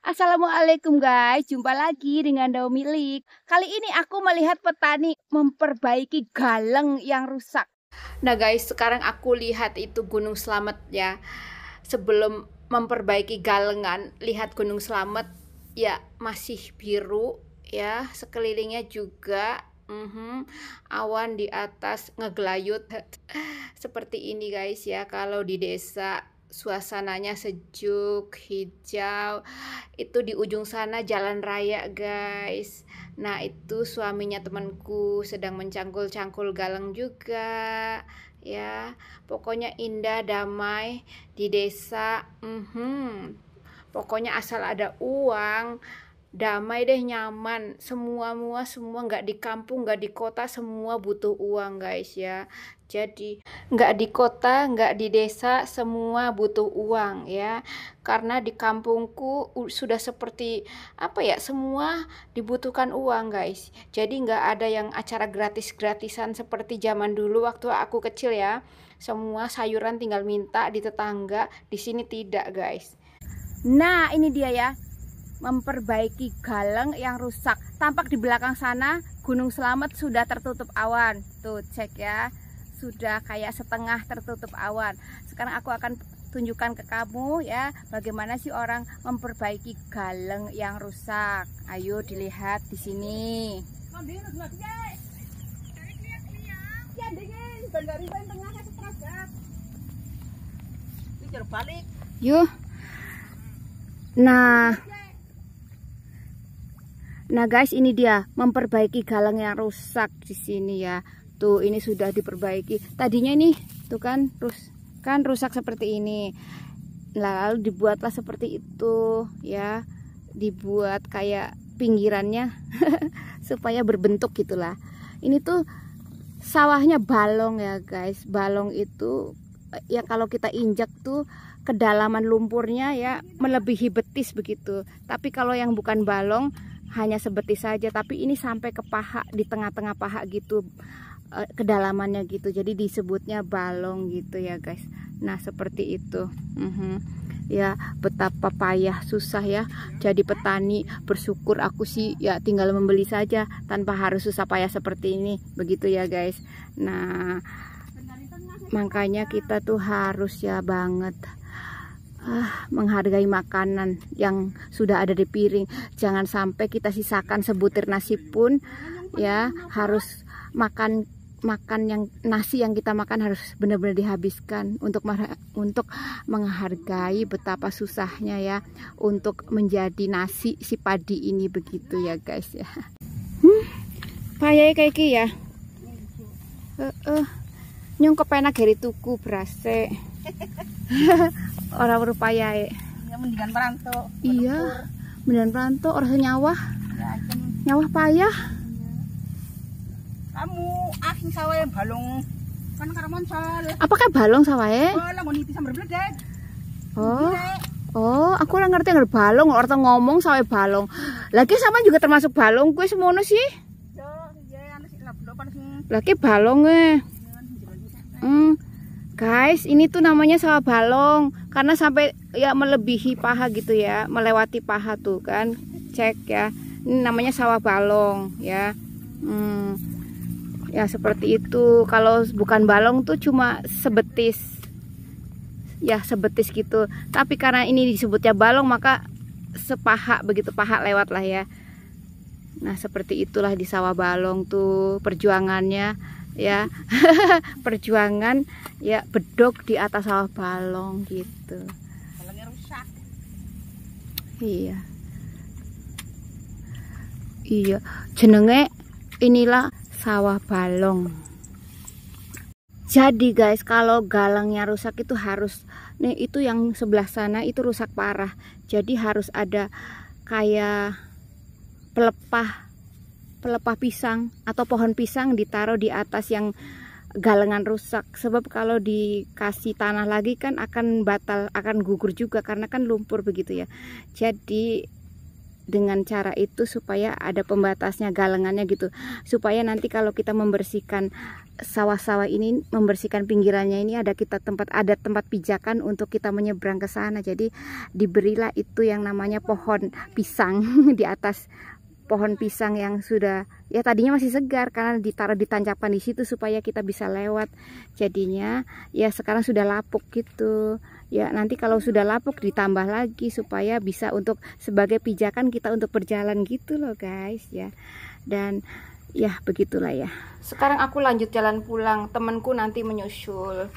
Assalamualaikum guys, jumpa lagi dengan Dao Milik. Kali ini aku melihat petani memperbaiki galeng yang rusak. Nah guys, sekarang aku lihat itu Gunung Slamet ya. Sebelum memperbaiki galengan, lihat Gunung Slamet ya masih biru ya, sekelilingnya juga awan di atas ngegelayut seperti ini guys ya. Kalau di desa suasananya sejuk, hijau. Itu di ujung sana jalan raya guys. Nah itu suaminya temanku sedang mencangkul-cangkul galeng juga ya. Pokoknya indah, damai di desa. Pokoknya asal ada uang, damai deh, nyaman. Semua nggak di kampung, nggak di kota, semua butuh uang guys ya. Jadi nggak di kota, nggak di desa, semua butuh uang ya. Karena di kampungku sudah seperti apa ya, semua dibutuhkan uang guys. Jadi nggak ada yang acara gratis-gratisan seperti zaman dulu waktu aku kecil ya. Semua sayuran tinggal minta di tetangga, di sini tidak guys. Nah ini dia ya, memperbaiki galeng yang rusak. Tampak di belakang sana Gunung Slamet sudah tertutup awan. Tuh cek ya, sudah kayak setengah tertutup awan. Sekarang aku akan tunjukkan ke kamu ya, bagaimana sih orang memperbaiki galeng yang rusak. Ayo dilihat di sini. Yuk. Nah guys, ini dia memperbaiki galeng yang rusak di sini ya. Tuh ini sudah diperbaiki. Tadinya nih tuh kan rusak seperti ini. Lalu dibuatlah seperti itu ya. Dibuat kayak pinggirannya supaya berbentuk gitulah. Ini tuh sawahnya balong ya guys. Balong itu ya kalau kita injak tuh kedalaman lumpurnya ya melebihi betis begitu. Tapi kalau yang bukan balong hanya sebetis saja, tapi ini sampai ke paha, di tengah-tengah paha gitu kedalamannya gitu. Jadi disebutnya balong gitu ya guys. Nah seperti itu. Ya betapa payah susah ya jadi petani. Bersyukur aku sih ya tinggal membeli saja tanpa harus susah payah seperti ini, begitu ya guys. Nah makanya kita tuh harus ya banget menghargai makanan yang sudah ada di piring. Jangan sampai kita sisakan sebutir nasi pun ya, harus makan yang nasi yang kita makan harus benar-benar dihabiskan untuk menghargai betapa susahnya ya untuk menjadi nasi si padi ini, begitu ya guys ya. Payah kayak gini ya. Nyong kepenak dari tuku berase. Orang berupaya ya. Mendingan perantau. Iya, mendingan perantau orang nyawah. Ya, nyawah payah. Kamu aking sawae balong kan karaman sal. Apakah balong sawae? Balong niti sambar bledek. Oh, aku ora ngerti ngerti balong, orang ngomong sawae balong. Lagi sama juga termasuk balong, gue semono sih. Lagi balong guys, ini tuh namanya sawah balong karena sampai ya melebihi paha gitu ya, melewati paha tuh kan. Cek ya, ini namanya sawah balong ya. Ya seperti itu. Kalau bukan balong tuh cuma sebetis. Ya sebetis gitu. Tapi karena ini disebutnya balong maka sepaha begitu, paha lewat lah ya. Nah seperti itulah di sawah balong tuh perjuangannya ya. Perjuangan ya bedok di atas sawah balong gitu. Balongnya rusak. Iya jenenge inilah sawah balong. Jadi guys, kalau galangnya rusak itu harus nih, itu yang sebelah sana itu rusak parah. Jadi harus ada kayak pelepah pisang atau pohon pisang ditaruh di atas yang galengan rusak. Sebab kalau dikasih tanah lagi kan akan batal, akan gugur juga karena kan lumpur begitu ya. Jadi dengan cara itu supaya ada pembatasnya, galengannya gitu, supaya nanti kalau kita membersihkan sawah-sawah ini, membersihkan pinggirannya ini, ada tempat pijakan untuk kita menyeberang ke sana. Jadi diberilah itu yang namanya pohon pisang di atas pohon pisang yang sudah ya tadinya masih segar karena ditaruh ditancapkan di situ supaya kita bisa lewat. Jadinya ya sekarang sudah lapuk gitu. Ya nanti kalau sudah lapuk ditambah lagi supaya bisa untuk sebagai pijakan kita untuk berjalan gitu loh guys ya. Dan ya begitulah ya. Sekarang aku lanjut jalan pulang, temanku nanti menyusul.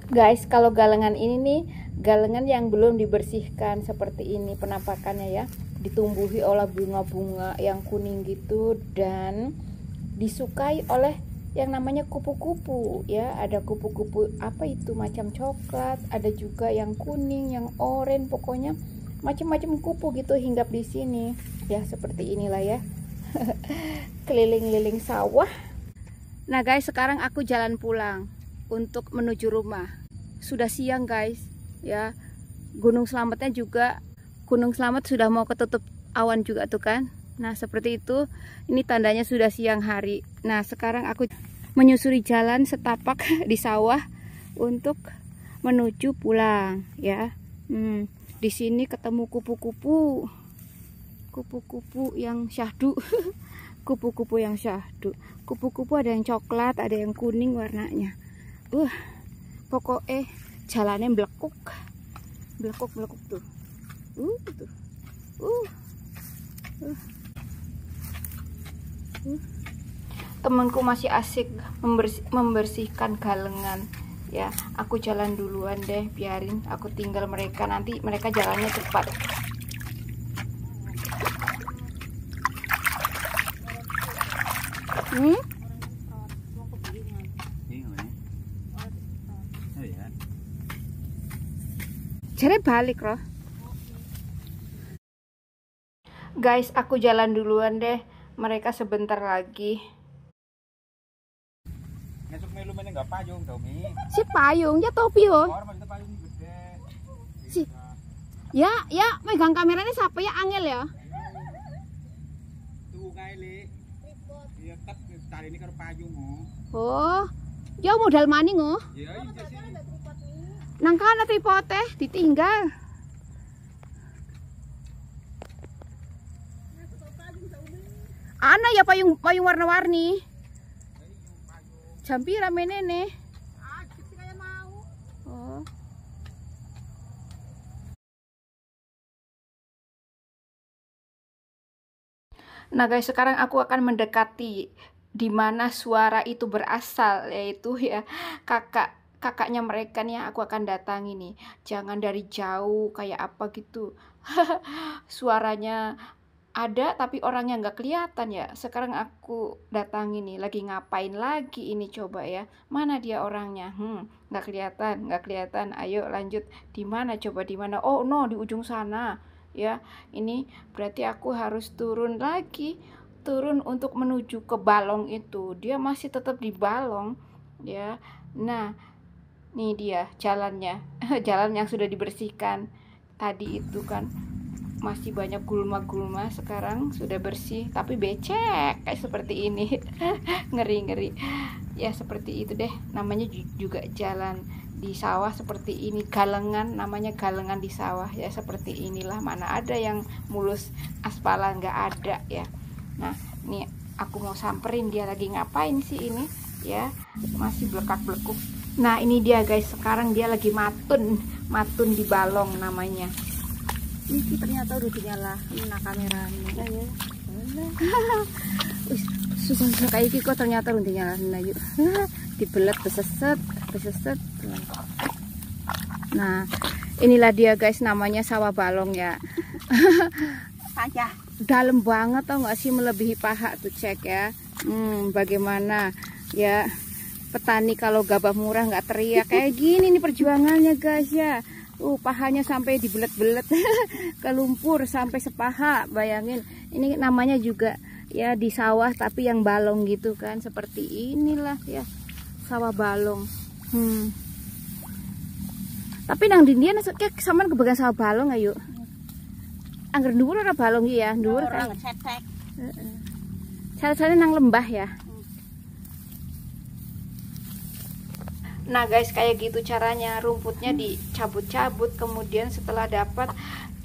Guys, kalau galengan ini nih, galengan yang belum dibersihkan seperti ini penampakannya ya. Ditumbuhi oleh bunga-bunga yang kuning gitu dan disukai oleh yang namanya kupu-kupu ya. Ada kupu-kupu apa itu macam coklat, ada juga yang kuning, yang oranye, pokoknya macam-macam kupu gitu hinggap di sini. Ya seperti inilah ya. Keliling-liling sawah. Nah guys, sekarang aku jalan pulang untuk menuju rumah. Sudah siang guys ya. Gunung Slametnya juga, Gunung Slamet sudah mau ketutup awan juga tuh kan. Nah seperti itu, ini tandanya sudah siang hari. Nah sekarang aku menyusuri jalan setapak di sawah untuk menuju pulang ya. Di sini ketemu kupu-kupu yang syahdu. Kupu-kupu yang syahdu. Kupu-kupu ada yang coklat, ada yang kuning warnanya. Pokoknya jalannya blekuk tuh. Temanku masih asik membersihkan galengan ya. Aku jalan duluan deh, biarin aku tinggal mereka, nanti mereka jalannya cepat. Jare balik loh. Guys, aku jalan duluan deh. Mereka sebentar lagi. Si payung ya topi yo. Si. Ya, megang kameranya siapa ya, Angel ya? Oh. Ya modal maning oh. Nang kana tripod ditinggal. Ana ya payung warna-warni. Jampi rame nene. Oh. Nah guys, sekarang aku akan mendekati di mana suara itu berasal, yaitu ya kakaknya mereka nih yang aku akan datangi nih. Jangan dari jauh kayak apa gitu. Suaranya ada tapi orangnya nggak kelihatan ya. Sekarang aku datangi nih, lagi ngapain lagi ini coba ya. Mana dia orangnya? Nggak kelihatan. Ayo lanjut. Di mana coba, di mana? Oh no, di ujung sana ya. Ini berarti aku harus turun lagi. Turun untuk menuju ke balong itu. Dia masih tetap di balong ya. Nah, nih dia jalannya. Jalan yang sudah dibersihkan tadi itu kan. Masih banyak gulma-gulma, sekarang sudah bersih tapi becek kayak seperti ini. Ngeri ya, seperti itu deh. Namanya juga jalan di sawah seperti ini, galengan, namanya galengan di sawah ya. Seperti inilah, mana ada yang mulus aspalan, nggak ada ya. Nah ini aku mau samperin, dia lagi ngapain sih ini ya, masih blekak-blekuk. Nah ini dia guys, sekarang dia lagi matun di balong namanya. Ini ternyata udah dinyala kameranya ya. Susah kayak gitu kok ternyata udah dinyala. Nah yuk dibelet beseset. Nah inilah dia guys, namanya sawah balong ya. Dalam banget tau gak sih, melebihi paha tuh, cek ya. Bagaimana ya petani kalau gabah murah nggak teriak kayak gini nih perjuangannya guys ya. Pahanya sampai dibelet-belet ke lumpur sampai sepaha, bayangin. Ini namanya juga ya di sawah tapi yang balong gitu kan, seperti inilah ya sawah balong. Tapi nang dindian kayak sama kebagian sawah balong ayo. angger dhuwur ora balong iki ya, dhuwur Ora kan. cetek. Heeh. Sale-sale nang lembah ya. Nah guys, kayak gitu caranya, rumputnya dicabut-cabut, kemudian setelah dapat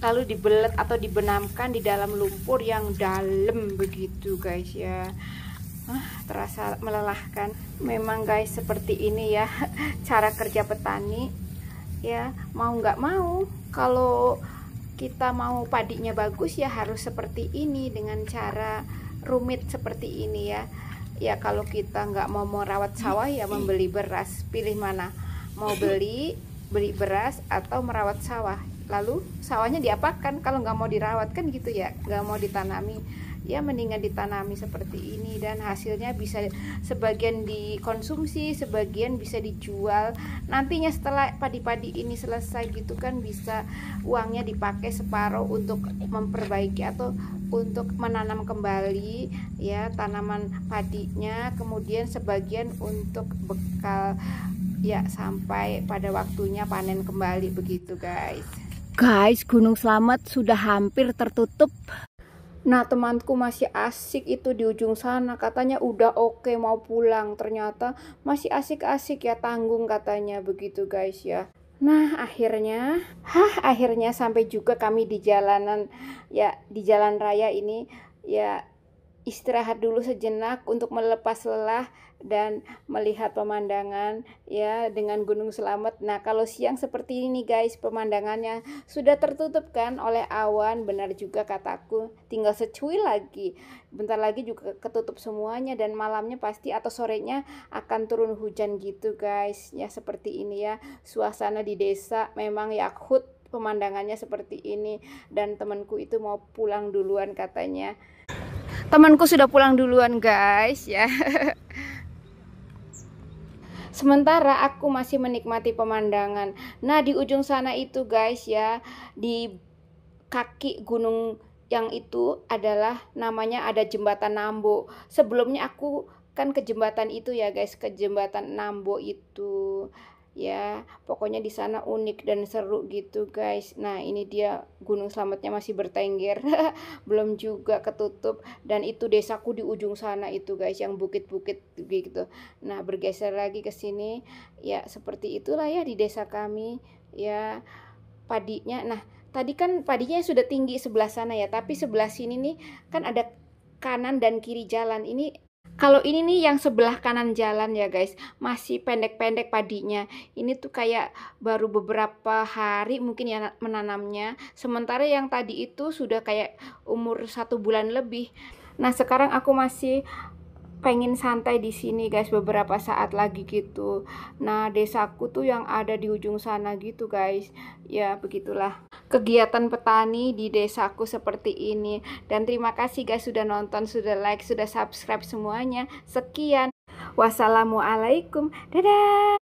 lalu dibelet atau dibenamkan di dalam lumpur yang dalam begitu guys ya. Terasa melelahkan memang guys, seperti ini ya cara kerja petani ya. Mau nggak mau, kalau kita mau padinya bagus ya harus seperti ini, dengan cara rumit seperti ini ya. Ya kalau kita nggak mau merawat sawah ya membeli beras, pilih mana, mau beli beras atau merawat sawah. Lalu sawahnya diapakan kalau nggak mau dirawat kan gitu ya, nggak mau ditanami ya, mendingan ditanami seperti ini dan hasilnya bisa sebagian dikonsumsi, sebagian bisa dijual. Nantinya setelah padi-padi ini selesai gitu kan, bisa uangnya dipakai separuh untuk memperbaiki atau untuk menanam kembali ya tanaman padinya, kemudian sebagian untuk bekal ya sampai pada waktunya panen kembali begitu guys. Guys, Gunung Slamet sudah hampir tertutup. Nah temanku masih asik itu di ujung sana, katanya udah oke mau pulang, ternyata masih asik-asik ya, tanggung katanya begitu guys ya. Nah akhirnya sampai juga kami di jalanan ya, di jalan raya ini ya, istirahat dulu sejenak untuk melepas lelah dan melihat pemandangan ya dengan Gunung Slamet. Nah kalau siang seperti ini guys, pemandangannya sudah tertutup kan oleh awan, benar juga kataku, tinggal secuil lagi, bentar lagi juga ketutup semuanya, dan malamnya pasti atau sorenya akan turun hujan gitu guys ya. Seperti ini ya suasana di desa, memang yakut pemandangannya seperti ini. Dan temanku itu mau pulang duluan katanya. Temanku sudah pulang duluan guys ya. Sementara aku masih menikmati pemandangan. Nah di ujung sana itu guys ya, di kaki gunung yang itu adalah namanya ada jembatan Nambo. Sebelumnya aku kan ke jembatan itu ya guys, ke jembatan Nambo itu ya. Pokoknya di sana unik dan seru gitu guys. Nah ini dia Gunung Slametnya masih bertengger. Belum juga ketutup, dan itu desaku di ujung sana itu guys, yang bukit-bukit gitu. Nah bergeser lagi ke sini ya, seperti itulah ya di desa kami ya padinya. Nah tadi kan padinya sudah tinggi sebelah sana ya, tapi sebelah sini nih kan ada kanan dan kiri jalan. Ini kalau ini nih yang sebelah kanan jalan ya guys, masih pendek-pendek padinya. Ini tuh kayak baru beberapa hari mungkin ya menanamnya. Sementara yang tadi itu sudah kayak umur 1 bulan lebih. Nah sekarang aku masih pengen santai di sini guys beberapa saat lagi gitu. Nah desaku tuh yang ada di ujung sana gitu guys. Ya begitulah kegiatan petani di desaku seperti ini. Dan terima kasih guys sudah nonton, sudah like, sudah subscribe semuanya. Sekian. Wassalamualaikum. Dadah.